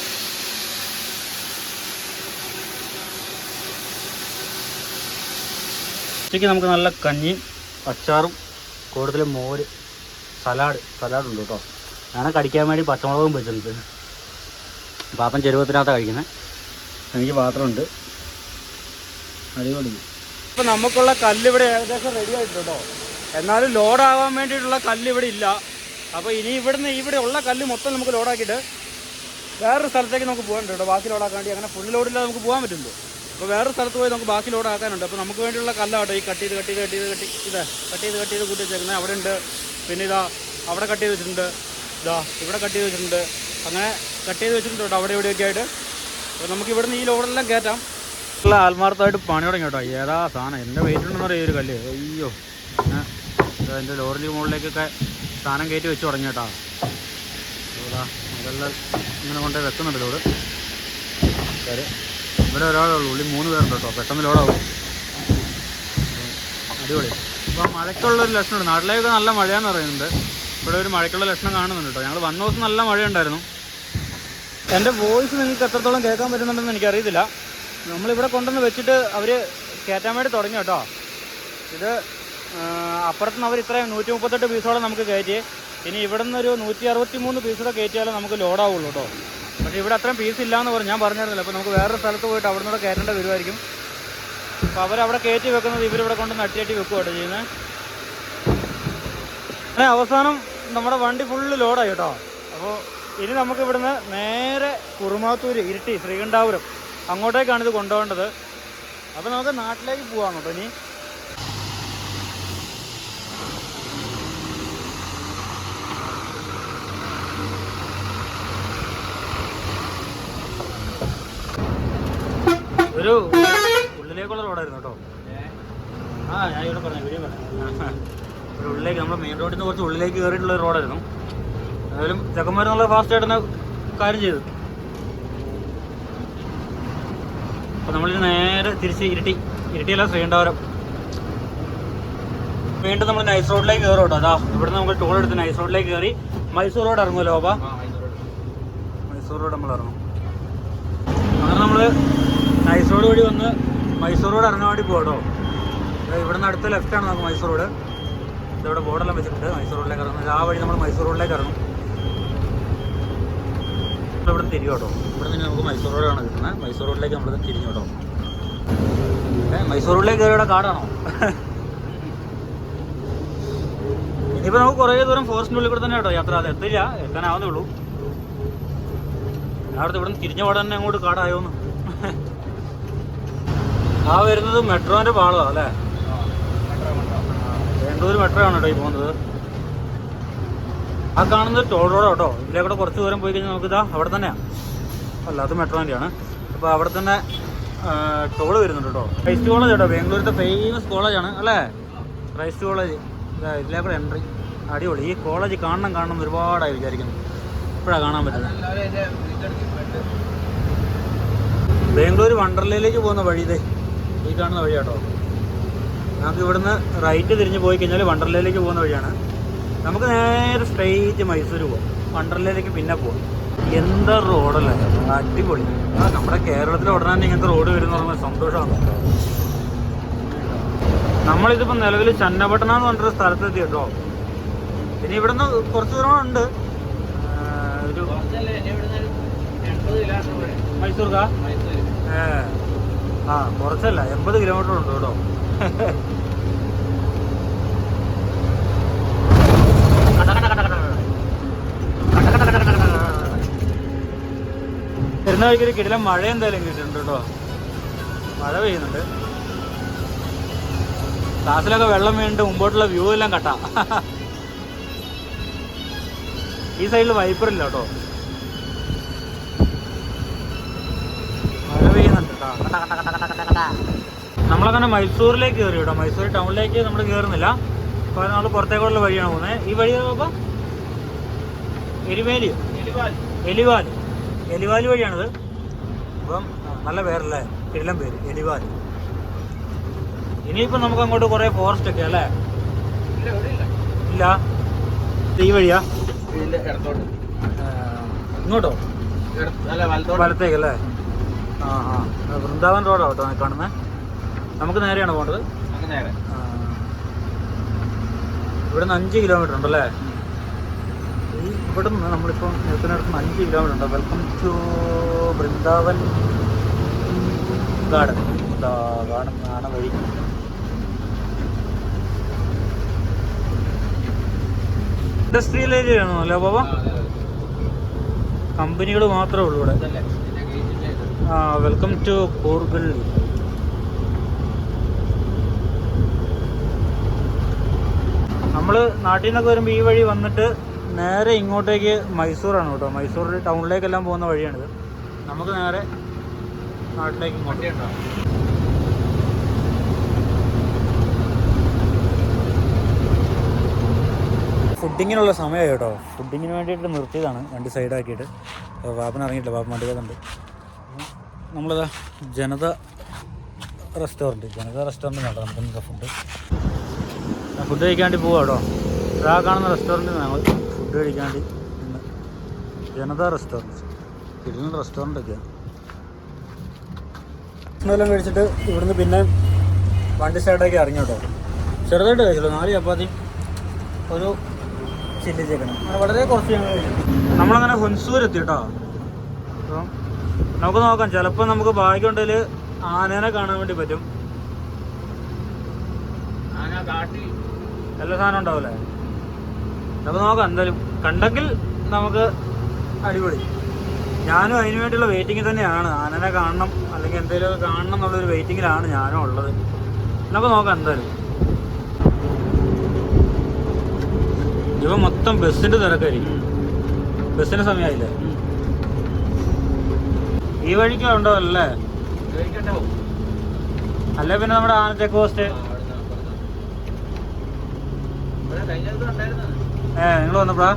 ഉച്ചയ്ക്ക് നമുക്ക് നല്ല കഞ്ഞിയും അച്ചാറും കൂടുതൽ മോര് സലാഡുണ്ട് കേട്ടോ. ഞാൻ കടിക്കാൻ വേണ്ടി പച്ചമുളകും വെച്ചിട്ടുണ്ട്. പാപ്പൻ ചെരുവത്തിനകത്താണ് കഴിക്കുന്നത്. എനിക്ക് പാത്രമുണ്ട്. അടിപൊളി. ഇപ്പം നമുക്കുള്ള കല്ല് ഇവിടെ ഏകദേശം റെഡി ആയിട്ടുണ്ട് കേട്ടോ. എന്നാലും ലോഡാവാൻ വേണ്ടിയിട്ടുള്ള കല്ല് ഇവിടെ ഇല്ല. അപ്പോൾ ഇനി ഇവിടെ ഉള്ള കല്ല് മൊത്തം നമുക്ക് ലോഡാക്കിയിട്ട് വേറൊരു സ്ഥലത്തേക്ക് നമുക്ക് പോകാനുണ്ട് കേട്ടോ. ബാക്കി ലോഡാക്കാൻ വേണ്ടി. അങ്ങനെ ഫുൾ ലോഡില്ലാതെ നമുക്ക് പോകാൻ പറ്റുമല്ലോ. അപ്പോൾ വേറൊരു സ്ഥലത്ത് പോയി നമുക്ക് ബാക്കി ലോഡാക്കാനുണ്ട്. അപ്പോൾ നമുക്ക് വേണ്ടിയുള്ള കല്ലാട്ടോ ഈ കട്ട് ചെയ്ത് കൂട്ടി വെച്ചേക്കുന്നത്. അവിടെ ഉണ്ട്. പിന്നെ ഇതാ അവിടെ കട്ട് ചെയ്ത് വെച്ചിട്ടുണ്ട്. ഇതാ ഇവിടെ കട്ട് ചെയ്ത് വെച്ചിട്ടുണ്ട്. അങ്ങനെ കട്ട് ചെയ്ത് വെച്ചിട്ടുണ്ട് കേട്ടോ അവിടെ ഇവിടെയൊക്കെ ആയിട്ട്. അപ്പോൾ നമുക്ക് ഇവിടുന്ന് ഈ ലോഡെല്ലാം കയറ്റാം. നല്ല ആത്മാർത്ഥമായിട്ട് പണി തുടങ്ങി കേട്ടോ. ഏതാ സാധനം എൻ്റെ വെയിറ്റ് ഉണ്ടെന്ന് പറയാം ഈ ഒരു കല്ല്. അയ്യോ, എൻ്റെ ലോറിൻ്റെ മുകളിലേക്കൊക്കെ സാധനം കയറ്റി വെച്ച് തുടങ്ങി കേട്ടോ. അതെല്ലാം ഇങ്ങനെ കൊണ്ട് വെക്കുന്നുണ്ട് ലോഡ്. ഇവിടെ ഒരാളുള്ളൂ. ഉള്ളി 3 പേരുണ്ട് കേട്ടോ. പെട്ടെന്ന് ലോഡാവും. അടിപൊളി. അപ്പോൾ മഴയ്ക്കുള്ളൊരു ലക്ഷണമുണ്ട്. നാട്ടിലേക്ക് നല്ല മഴയാന്ന് പറയുന്നുണ്ട്. ഇവിടെ ഒരു മഴയ്ക്കുള്ള ലക്ഷണം കാണുന്നുണ്ട് കേട്ടോ. ഞങ്ങൾ വന്ന ദിവസം നല്ല മഴയുണ്ടായിരുന്നു. എൻ്റെ വോയിസ് നിങ്ങൾക്ക് എത്രത്തോളം കേൾക്കാൻ പറ്റുന്നുണ്ടെന്ന് എനിക്കറിയത്തില്ല. നമ്മളിവിടെ കൊണ്ടുവന്ന് വെച്ചിട്ട് അവർ കയറ്റാൻ വേണ്ടി തുടങ്ങി കേട്ടോ. ഇത് അപ്പുറത്തുനിന്ന് അവർ ഇത്രയും 138 പീസോളം നമുക്ക് കയറ്റി. ഇനി ഇവിടെ നിന്നൊരു 163 പീസോടെ കയറ്റിയാലും നമുക്ക് ലോഡാവുള്ളൂ കേട്ടോ. പക്ഷേ ഇവിടെ അത്രയും പീസ് ഇല്ലയെന്ന് പറഞ്ഞു. ഞാൻ പറഞ്ഞിരുന്നില്ല. അപ്പോൾ നമുക്ക് വേറൊരു സ്ഥലത്ത് പോയിട്ട് അവിടെ നിന്നൂടെ കയറ്റേണ്ട വരുമായിരിക്കും. അപ്പോൾ അവരവിടെ കയറ്റി വെക്കുന്നത് ഇവരിവിടെ കൊണ്ട് നട്ടിയാട്ടി വെക്കുക കേട്ടോ ചെയ്യുന്നത്. അങ്ങനെ അവസാനം നമ്മുടെ വണ്ടി ഫുള്ള് ലോഡായി കേട്ടോ. അപ്പോൾ ഇനി നമുക്ക് ഇവിടുന്ന് നേരെ കുറുമാത്തൂര്, ഇരിട്ടി, ശ്രീകണ്ഠാപുരം അങ്ങോട്ടേക്കാണ് ഇത് കൊണ്ടുപോകേണ്ടത്. അപ്പോൾ നമുക്ക് നാട്ടിലേക്ക് പോകാം കേട്ടോ. ഇനി ഒരു ഉള്ളിലേക്കുള്ള റോഡായിരുന്നു കേട്ടോ. ഞാൻ ഇവിടെ പറഞ്ഞു വീഡിയോ പറഞ്ഞു. ഒരു ഉള്ളിലേക്ക് നമ്മുടെ മെയിൻ റോഡിൽ നിന്ന് കുറച്ച് ഉള്ളിലേക്ക് കയറിയിട്ടുള്ള റോഡായിരുന്നു. ഏതായാലും ചെക്കന്മാരെന്നുള്ള ഫാസ്റ്റായിട്ട് തന്നെ കാര്യം ചെയ്തു. അപ്പോൾ നമ്മളിത് നേരെ തിരിച്ച് ഇരിട്ടിയല്ല ശ്രീകണ്ഠാപുരം. വീണ്ടും നമ്മൾ നൈസ് റോഡിലേക്ക് കയറും കേട്ടോ. അതാ ഇവിടുന്ന് നമുക്ക് ടോൾ എടുത്ത് നൈസ് റോഡിലേക്ക് കയറി മൈസൂർ റോഡ് ഇറങ്ങുമല്ലോ. അപ്പോൾ മൈസൂർ റോഡ് നമ്മൾ ഇറങ്ങും. അങ്ങനെ നമ്മൾ നൈസ് റോഡ് വഴി വന്ന് മൈസൂർ റോഡ് ഇറങ്ങാൻ വേണ്ടി പോകട്ടോ. ഇവിടുന്ന് അടുത്ത ലെഫ്റ്റാണ് നമുക്ക് മൈസൂർ റോഡ്. ഇതിവിടെ ബോർഡെല്ലാം വെച്ചിട്ടുണ്ട്. മൈസൂർ റോഡിലേക്ക് ഇറങ്ങുന്നത് ആ വഴി നമ്മൾ മൈസൂർ റോഡിലേക്ക് ഇറങ്ങും. ഇവിടെ തിരികെ കേട്ടോ. ഇവിടെ നിന്ന് നമുക്ക് മൈസൂർ റോഡാണ് കിട്ടുന്നത്. മൈസൂർ റോഡിലേക്ക് നമ്മൾ തിരിഞ്ഞു കേട്ടോ. മൈസൂർ റോഡിലേക്ക് കയറിയുടെ കാടാണോ? ഇനിയിപ്പോൾ നമുക്ക് കുറേ ദൂരം ഫോറസ്റ്റിൻ്റെ ഉള്ളിൽ കൂടെ തന്നെ കേട്ടോ യാത്ര. അത് എത്തില്ല, എത്താനാവുന്നേ ഉള്ളൂ. ഞാനടുത്ത് ഇവിടെ നിന്ന് തിരിഞ്ഞ പാടെ തന്നെ അങ്ങോട്ട് കാടായോന്ന്. ആ വരുന്നത് മെട്രോൻ്റെ പാളമാണ് അല്ലേ? വേണ്ടൂർ മെട്രോ ആണ് കേട്ടോ ഈ പോകുന്നത്. ആ കാണുന്നത് ടോൾ റോഡാണ് കേട്ടോ. ഇതിലേക്കൂടെ കുറച്ച് ദൂരം പോയി കഴിഞ്ഞാൽ നമുക്കിതാ അവിടെ തന്നെയാണ്. അല്ലാത്ത മെട്രോൻ്റെയാണ്. അപ്പോൾ അവിടെ തന്നെ ടോള് വരുന്നുണ്ട് കേട്ടോ. ക്രൈസ്റ്റ് കോളേജ് കേട്ടോ, ബാംഗ്ലൂരിലത്തെ ഫേമസ് കോളേജാണ് അല്ലേ? Christ college. ഇതിലേക്കൂടെ എൻട്രി അടിപൊളി. ഈ കോളേജ് കാണണം ഒരുപാടായി വിചാരിക്കുന്നു. ഇപ്പോഴാണ് കാണാൻ പറ്റുന്നത്. ബാംഗ്ലൂർ വണ്ടർലയിലേക്ക് പോകുന്ന വഴി ഇതേ ഈ കാണുന്ന വഴി കേട്ടോ. നമുക്ക് ഇവിടുന്ന് റൈറ്റ് തിരിഞ്ഞ് പോയി കഴിഞ്ഞാൽ വണ്ടർലയിലേക്ക് പോകുന്ന വഴിയാണ്. നമുക്ക് നേരെ സ്ട്രെയിറ്റ് മൈസൂർ പോകാം. വണ്ടർലയിലേക്ക് പിന്നെ പോകാം. എന്താ റോഡല്ലേ, അടിപൊളി. നമ്മുടെ കേരളത്തിൽ ഉടനെ ഇങ്ങനത്തെ റോഡ് വരുന്ന പറഞ്ഞാൽ സന്തോഷമാണ്. നമ്മളിതിപ്പോൾ നിലവിൽ ചന്നപട്ടണം എന്ന് പറഞ്ഞൊരു സ്ഥലത്തെത്തി കേട്ടോ. പിന്നെ ഇവിടുന്ന് കുറച്ച് ദൂരമുണ്ട്. ഒരു മൈസൂർക്കാ? കുറച്ചല്ല, 80 കിലോമീറ്റർ ഉണ്ട് കേട്ടോ. വരുന്ന വഴിക്കൊരു കിടിലം മഴ എന്തായാലും കിട്ടുന്നുണ്ട് കേട്ടോ. മഴ പെയ്യുന്നുണ്ട്. ക്ലാസ്സിലൊക്കെ വെള്ളം വീണിട്ട് മുമ്പോട്ടുള്ള വ്യൂ എല്ലാം കട്ടാ. ഈ സൈഡിൽ വൈപ്പറില്ല കേട്ടോ, മഴ പെയ്യുന്നുണ്ട് കേട്ടോ. നമ്മളങ്ങനെ മൈസൂരിലേക്ക് കയറി കേട്ടോ. മൈസൂർ ടൗണിലേക്ക് നമ്മൾ കയറുന്നില്ല, അപ്പോൾ നമ്മൾ പുറത്തേക്കുള്ള വഴിയാണ് പോകുന്നത്. ഈ വഴി അപ്പോൾ എലിവാലി വഴിയാണിത്. അപ്പം നല്ല പേരല്ലേ, കിടിലം പേര് എലിവാലി. ഇനിയിപ്പോൾ നമുക്ക് അങ്ങോട്ട് കുറേ ഫോറസ്റ്റ് ഒക്കെ അല്ലേ? ഇല്ല, ഈ വഴിയാ ഇങ്ങോട്ടോ വലത്തേക്കല്ലേ? ആ വൃന്ദാവൻ റോഡാണ് കേട്ടോ കാണുന്നത്. നമുക്ക് നേരെയാണ് പോകേണ്ടത്. ഇവിടുന്ന് 5 കിലോമീറ്റർ ഉണ്ടല്ലേ? ഇവിടെ നിന്ന് നമ്മളിപ്പോൾ നിൽക്കുന്നിടത്ത് 5 കിലോമീറ്റർ ഉണ്ട്. Welcome to Vrindavan garden. Garden ആണ് വഴി. ഇൻഡസ്ട്രിയൽ ഏരിയ ആണോ അല്ലേ ബാബ? കമ്പനികൾ മാത്രമേ ഉള്ളൂ ഇവിടെ. വെൽക്കം ടു കൂർഗിൽ. നമ്മൾ നാട്ടിൽ നിന്നൊക്കെ വരുമ്പോൾ ഈ വഴി വന്നിട്ട് നേരെ ഇങ്ങോട്ടേക്ക് മൈസൂറാണ് കേട്ടോ. മൈസൂർ ടൗണിലേക്കെല്ലാം പോകുന്ന വഴിയാണിത്. നമുക്ക് നേരെ നാട്ടിലേക്ക് ഇങ്ങോട്ട് ഉണ്ടാവും. ഫുഡിങ്ങിനുള്ള സമയമായി കേട്ടോ. ഫുഡിങ്ങിന് വേണ്ടിയിട്ട് നിർത്തിയതാണ് വണ്ടി സൈഡാക്കിയിട്ട്. പാപ്പൻ ഇറങ്ങിയിട്ടില്ല, പാപ്പൻ വണ്ടി കയറുന്നുണ്ട്. നമ്മളിതാ ജനത റെസ്റ്റോറൻറ്റ് കേട്ടോ നമുക്ക് ഫുഡ് കഴിക്കാണ്ടി പോവാം കേട്ടോ. ആ കാണുന്ന റെസ്റ്റോറൻറ്റിൽ ഞങ്ങൾ ഫുഡ് കഴിക്കാണ്ടി ഇന്ന് ജനത റെസ്റ്റോറൻറ്റ്. കിടിലൻ റെസ്റ്റോറൻറ്റൊക്കെയാണ്. ഭക്ഷണമെല്ലാം കഴിച്ചിട്ട് ഇവിടുന്ന് പിന്നെ വണ്ടി സൈഡാക്കി ഇറങ്ങി കേട്ടോ. ചെറുതായിട്ട് കഴിച്ചല്ലോ, 4 ചപ്പാത്തി ഒരു ചില്ലി ചിക്കൻ, അങ്ങനെ വളരെ കുറച്ച് ഞങ്ങൾ കഴിച്ചു. നമ്മളങ്ങനെ ഹുൻസൂർ എത്തി കേട്ടോ. അപ്പം നമുക്ക് നോക്കാം, ചിലപ്പോൾ നമുക്ക് ഭാഗ്യമുണ്ടെങ്കിൽ ആനേനെ കാണാൻ വേണ്ടി പറ്റും. എല്ലാ സാധനം ഉണ്ടാവില്ലേ? നമുക്ക് നോക്കാം, എന്തായാലും കണ്ടെങ്കിൽ നമുക്ക് അടിപൊളി. ഞാനും അതിന് വേണ്ടിയുള്ള വെയിറ്റിങ്ങിൽ തന്നെയാണ്. ആനനെ കാണണം അല്ലെങ്കിൽ എന്തെങ്കിലുമൊക്കെ കാണണം എന്നുള്ളൊരു വെയിറ്റിങ്ങിലാണ് ഞാനും ഉള്ളത്. നമുക്ക് നോക്കാം എന്തായാലും. ഇവ മൊത്തം ബസ്സിൻ്റെ തിരക്കായിരിക്കും. ബസ്സിന് സമയമായില്ലേ? ഈ വഴിക്ക് ഉണ്ടാവല്ലേ? അല്ലേ പിന്നെ നമ്മുടെ ആന ചെക്ക് പോസ്റ്റ്. നിങ്ങൾ വന്നപ്പോഴാ?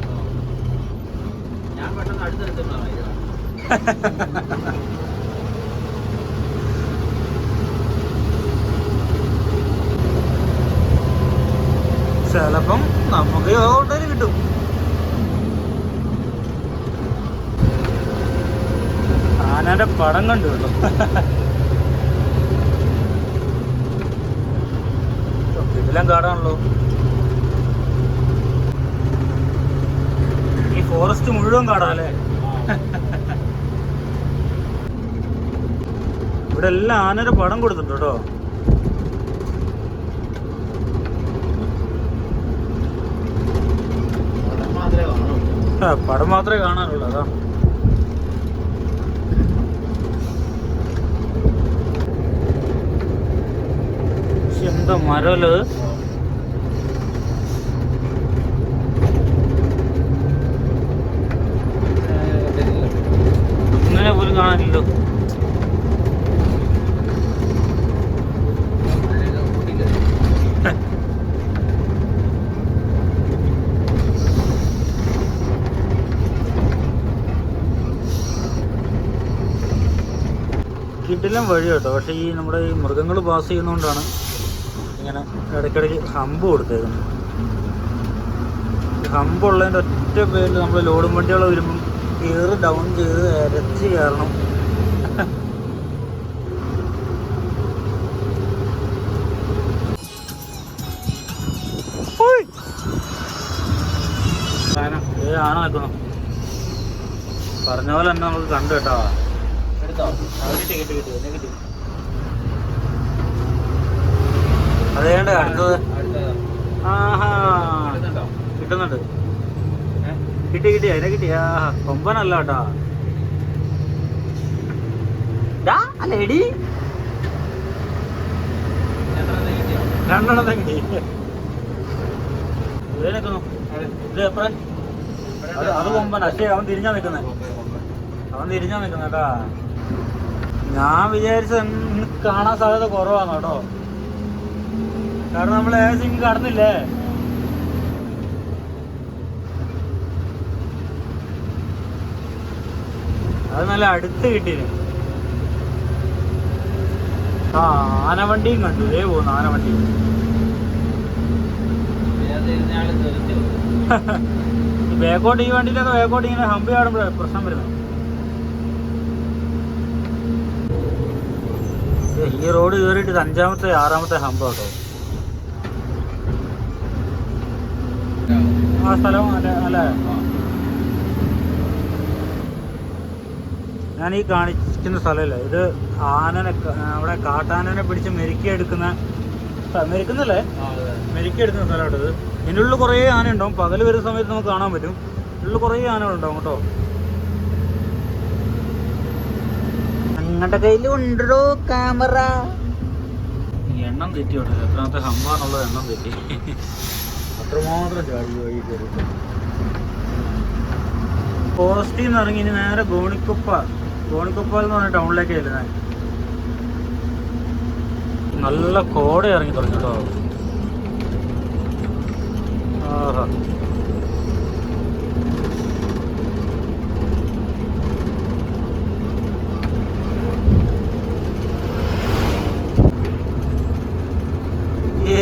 ചിലപ്പം നമുക്ക് യോഗ കിട്ടും. ആനയുടെ പടം കണ്ടു കേട്ടോ. ഇതിലും കാടാണല്ലോ. ഈ ഫോറസ്റ്റ് മുഴുവൻ കാടാല്ലേ? ഇവിടെ എല്ലാം ആനയുടെ പടം കൊടുത്തിട്ടുണ്ട് കേട്ടോ. പടം മാത്രമേ കാണാനുള്ളൂ, അതാ. എന്താ മരമല്ലത്? ഇങ്ങനെ പോലും കാണാനില്ലോ. കിടിലം വഴി കേട്ടോ. പക്ഷേ ഈ നമ്മുടെ ഈ മൃഗങ്ങൾ പാസ് ചെയ്യുന്നതുകൊണ്ടാണ് ഇങ്ങനെ ഇടയ്ക്കിടയ്ക്ക് ഹമ്പ് കൊടുത്തേക്കുന്നത്. ഹമ്പുള്ളതിൻ്റെ ഒറ്റ പേരിൽ നമ്മൾ ലോഡും വണ്ടികൾ വരുമ്പം ഗിയർ ഡൗൺ ചെയ്ത് ഇരച്ച് കയറണം. ആന നിൽക്കുന്നു. പറഞ്ഞ പോലെ തന്നെ നമുക്ക് കണ്ടു കേട്ടോ. അതേണ്ട അടുത്തത്. ആഹാ കിട്ടുന്നുണ്ട്. കിട്ടി അതിനെ കിട്ടി. കൊമ്പനല്ല കേട്ടാ. രണ്ടെണ്ണത്തെ കിട്ടി. ഇത് നിൽക്കുന്നു. ഇത് എപ്പോഴും അത് കൊമ്പൻ. പക്ഷേ അവൻ തിരിഞ്ഞാ നിൽക്കുന്നത്. കേട്ടാ. ഞാൻ വിചാരിച്ച കാണാൻ സാധ്യത കുറവാണ് കേട്ടോ. കാരണം നമ്മൾ ഏകദേശം കടന്നില്ലേ. അത് നല്ല അടുത്ത് കിട്ടിയിരുന്നു. ആ ആനവണ്ടിയും കണ്ടു. ഇതേ പോകുന്നു ആനവണ്ടി. ബേക്കോട്ട് ഈ വണ്ടിയിലൊക്കെ ബേക്കോട്ട് ഇങ്ങനെ ഹമ്പി ആടുമ്പോഴാണ് പ്രശ്നം വരുന്നത്. ഈ റോഡ് കയറിയിട്ട് 5ാമത്തെ 6ാമത്തെ ഹമ്പ് കേട്ടോ. ആ സ്ഥലം അല്ലേ. ഞാൻ ഈ കാണിക്കുന്ന സ്ഥലമല്ല ഇത്. ആനനെ അവിടെ കാട്ടാനനെ പിടിച്ച് മെരുക്കിയെടുക്കുന്ന സ്ഥലമാണ് ഇത്. ഇതിൻ്റെ ഉള്ളിൽ കുറേ ആന ഉണ്ടാവും. പകൽ വരുന്ന സമയത്ത് നമുക്ക് കാണാൻ പറ്റും. ഉള്ളിൽ കുറേ ആനകളുണ്ടാവും കേട്ടോ. ഞങ്ങളുടെ കയ്യിലുണ്ടോ ക്യാമറ? എണ്ണം തെറ്റി കേട്ടോ. എത്രാമത്തെ ഹമ്പാന്നുള്ളത് എണ്ണം തെറ്റി. അത്രമാത്രം ചാടി വഴി കയറി. ഫോറസ്റ്റിൽ നിന്ന് ഇറങ്ങി ഇനി നേരെ ഗോണിക്കൊപ്പ എന്ന് പറഞ്ഞ ടൗണിലേക്ക് ചെല്ലുന്നത്. നല്ല കോട ഇറങ്ങി തുടങ്ങി കേട്ടോ. ആഹാ.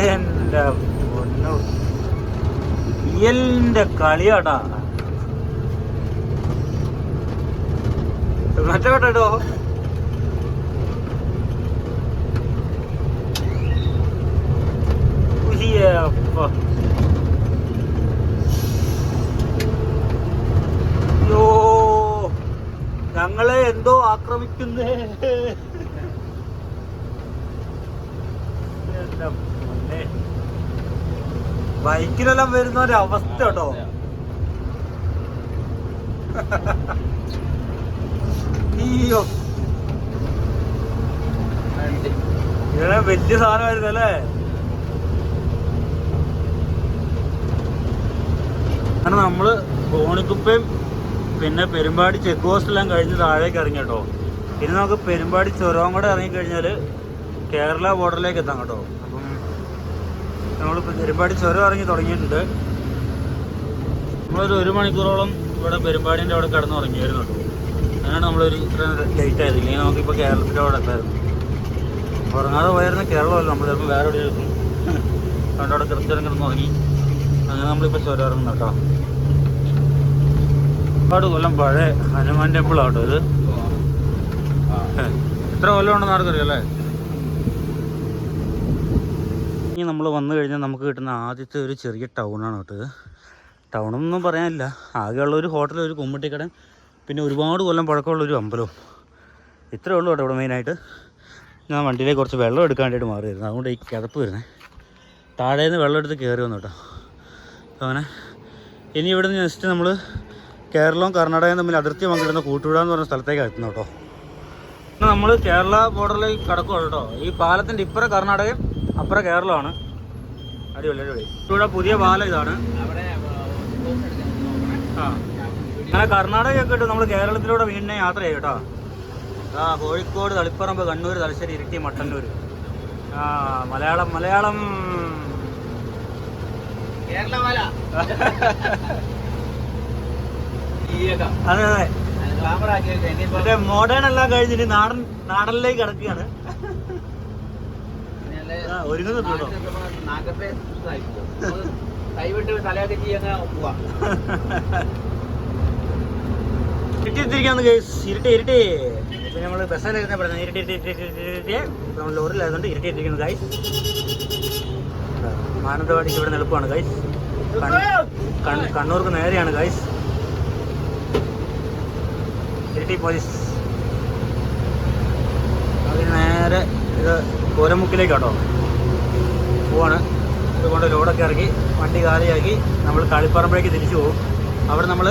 എന്റെ പൊന്നു ഇയലിന്റെ കളിയാട്ടാ. മെച്ചപ്പെട്ടോ. യോ ഞങ്ങളെ എന്തോ ആക്രമിക്കുന്നേ. ബൈക്കിലെല്ലാം വരുന്ന ഒരു അവസ്ഥ കേട്ടോ. അയ്യോ ഇങ്ങനെ വലിയ സാധനമായിരുന്നു അല്ലേ. കാരണം നമ്മള് ഗോണിക്കുപ്പയും പിന്നെ പെരുമ്പാടി ചെക്ക് പോസ്റ്റെല്ലാം കഴിഞ്ഞ് താഴേക്ക് ഇറങ്ങി കേട്ടോ. ഇനി നമുക്ക് പെരുമ്പാടി ചുരവും കൂടെ ഇറങ്ങിക്കഴിഞ്ഞാൽ കേരള ബോർഡറിലേക്ക് എത്താം കേട്ടോ. അപ്പം നമ്മൾ പെരുമ്പാടി ചുരം ഇറങ്ങി തുടങ്ങിയിട്ടുണ്ട്. നമ്മളൊരു 1 മണിക്കൂറോളം ഇവിടെ പെരുമ്പാടിൻ്റെ അവിടെ കിടന്നുറങ്ങിയായിരുന്നു കേട്ടോ. അങ്ങനെയാണ് നമ്മളൊരു ഇത്ര ലേറ്റ് ആയത്. ഇല്ലെങ്കിൽ നമുക്കിപ്പോൾ കേരളത്തിൻ്റെ അവിടെ എത്തായിരുന്നു. ഉറങ്ങാതെ പോയായിരുന്നു കേരളമല്ല. നമ്മൾ ചിലപ്പോൾ വേറെ എവിടെ എടുക്കും. അതുകൊണ്ട് അവിടെ കൃത്യം കിടന്നുറങ്ങി. അങ്ങനെ നമ്മളിപ്പോൾ ചുരം ഇറങ്ങുന്നു കേട്ടോ. ഒരുപാട് കൊല്ലം പഴയ ഹനുമാൻ ടെമ്പിൾ ആട്ടോ ഇത്. എത്ര കൊല്ലം ഉണ്ടെന്ന് ആർക്കറിയാം അല്ലേ. ഇനി നമ്മൾ വന്നു കഴിഞ്ഞാൽ നമുക്ക് കിട്ടുന്ന ആദ്യത്തെ ഒരു ചെറിയ ടൗണാണ് കേട്ടോ ഇത്. ടൗണൊന്നും പറയാനില്ല. ആകെയുള്ള ഒരു ഹോട്ടൽ, ഒരു കുമ്മിട്ടിക്കട, പിന്നെ ഒരുപാട് കൊല്ലം പഴക്കമുള്ളൊരു അമ്പലവും. ഇത്രയേ ഉള്ളൂ കേട്ടോ ഇവിടെ മെയിനായിട്ട്. ഞാൻ വണ്ടിയിലേക്ക് കുറച്ച് വെള്ളം എടുക്കാൻ വേണ്ടിയിട്ട് മാറിയിരുന്നു. അതുകൊണ്ട് ഈ കിതപ്പ് വരുന്നത്. താഴേന്ന് വെള്ളം എടുത്ത് കയറി വന്നു കേട്ടോ. അങ്ങനെ ഇനി ഇവിടെ നിന്ന് ജസ്റ്റ് നമ്മൾ കേരളവും കർണാടകയും തമ്മിൽ അതിർത്തി പങ്കിടുന്ന കൂട്ടുപുഴ എന്ന് പറഞ്ഞ സ്ഥലത്തേക്ക് എത്തുന്നു കേട്ടോ. നമ്മൾ കേരള ബോർഡറിലേക്ക് കടക്കുകയാണ് കേട്ടോ. ഈ പാലത്തിൻ്റെ ഇപ്പുറം കർണാടകയും അപ്പുറം കേരളമാണ്. അടിപൊളി അടിപൊളി. ഇവിടെ പുതിയ പാലം ഇതാണ്. ആ അങ്ങനെ കർണാടകയൊക്കെ ഇട്ട് നമ്മൾ കേരളത്തിലൂടെ വീണ്ടും യാത്ര ചെയ്യും കേട്ടോ. ആ കോഴിക്കോട്, തളിപ്പറമ്പ്, കണ്ണൂർ, തലശ്ശേരി, ഇരിട്ടി, മട്ടന്നൂർ. ആ മലയാളം മലയാളം അതെ അതെ. മറ്റേ മോഡേൺ എല്ലാം കഴിഞ്ഞിട്ട് നാടനിലേക്ക് കിടക്കുകയാണ്. ഒരുങ്ങുന്നുണ്ട് കേട്ടോ. ഇരുട്ടിരിക്കാന്ന് കേസ്. ഇരുട്ടി പിന്നെ നമ്മൾ ബസ്സിലായിരുന്ന പറയുന്നത് ഇരുട്ടി നമ്മൾ ലോറിയിലായതുകൊണ്ട് ഇരുട്ടിയിരിക്കുന്നു ഗൈസ്. മാനന്തവാടിക്ക് ഇവിടെ എളുപ്പമാണ് ഗൈസ്. കണ്ണൂർക്ക് നേരെയാണ് ഗൈസ്. ഇരിട്ടി പോലീസ്. അതിന് നേരെ ഇത് കോരമുക്കിലേക്കാട്ടോ പോവാണ്. ഇതുകൊണ്ട് ലോഡൊക്കെ ഇറക്കി വണ്ടി കാലിയാക്കി നമ്മൾ കളിപ്പറമ്പഴേക്ക് തിരിച്ചു പോകും. അവിടെ നമ്മൾ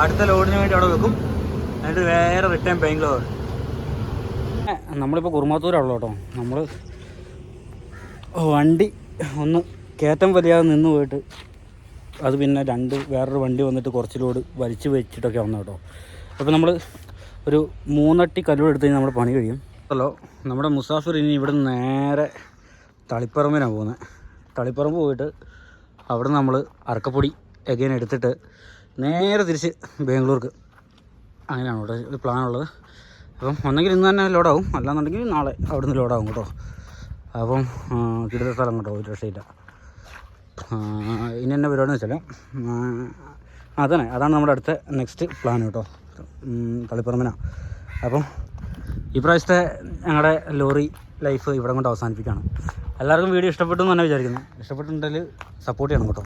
അടുത്ത ലോഡിന് വേണ്ടി അവിടെ വെക്കും. എന്നിട്ട് വേറെ റിട്ടേൺ ബാംഗ്ലൂർ. നമ്മളിപ്പോൾ കുറുമാത്തൂരാണല്ലോ കേട്ടോ. നമ്മൾ വണ്ടി ഒന്ന് കയറ്റം വലിയാതെ നിന്ന് പോയിട്ട് അത് പിന്നെ വേറൊരു വണ്ടി വന്നിട്ട് കുറച്ച് ലോഡ് വലിച്ചു വെച്ചിട്ടൊക്കെ വന്നു കേട്ടോ. അപ്പോൾ നമ്മൾ ഒരു 3 അട്ടി കല്ലോട് എടുത്ത് കഴിഞ്ഞാൽ നമ്മുടെ പണി കഴിയും. ഹലോ, നമ്മുടെ മുസാഫിർ ഇനി ഇവിടെ നിന്ന് നേരെ തളിപ്പറമ്പിനാണ് പോകുന്നത്. തളിപ്പറമ്പ് പോയിട്ട് അവിടെ നിന്ന് നമ്മൾ അറക്കപ്പൊടി എഗൈൻ എടുത്തിട്ട് നേരെ തിരിച്ച് ബാംഗ്ലൂർക്ക്, അങ്ങനെയാണ് ഇവിടെ ഒരു പ്ലാനുള്ളത്. അപ്പം ഒന്നെങ്കിൽ ഇന്ന് തന്നെ ലോഡാവും, അല്ലാന്നുണ്ടെങ്കിൽ നാളെ അവിടെ നിന്ന് ലോഡാവും കേട്ടോ. അപ്പം കിട്ടുന്ന സ്ഥലം കേട്ടോ, ഒരു രക്ഷയില്ല. ഇനി എന്നെ പരിപാടി വെച്ചാൽ അതാണ് നമ്മുടെ അടുത്ത നെക്സ്റ്റ് പ്ലാൻ കേട്ടോ, തളിപ്പറമ്പിനാണ്. അപ്പം ഈ പ്രാവശ്യത്തെ ഞങ്ങളുടെ ലോറി ലൈഫ് ഇവിടെ കൊണ്ട് അവസാനിപ്പിക്കുകയാണ്. എല്ലാവർക്കും വീഡിയോ ഇഷ്ടപ്പെട്ടു എന്ന് തന്നെ വിചാരിക്കുന്നു. ഇഷ്ടപ്പെട്ടിട്ടുണ്ടെങ്കിൽ സപ്പോർട്ട് ചെയ്യണം കേട്ടോ.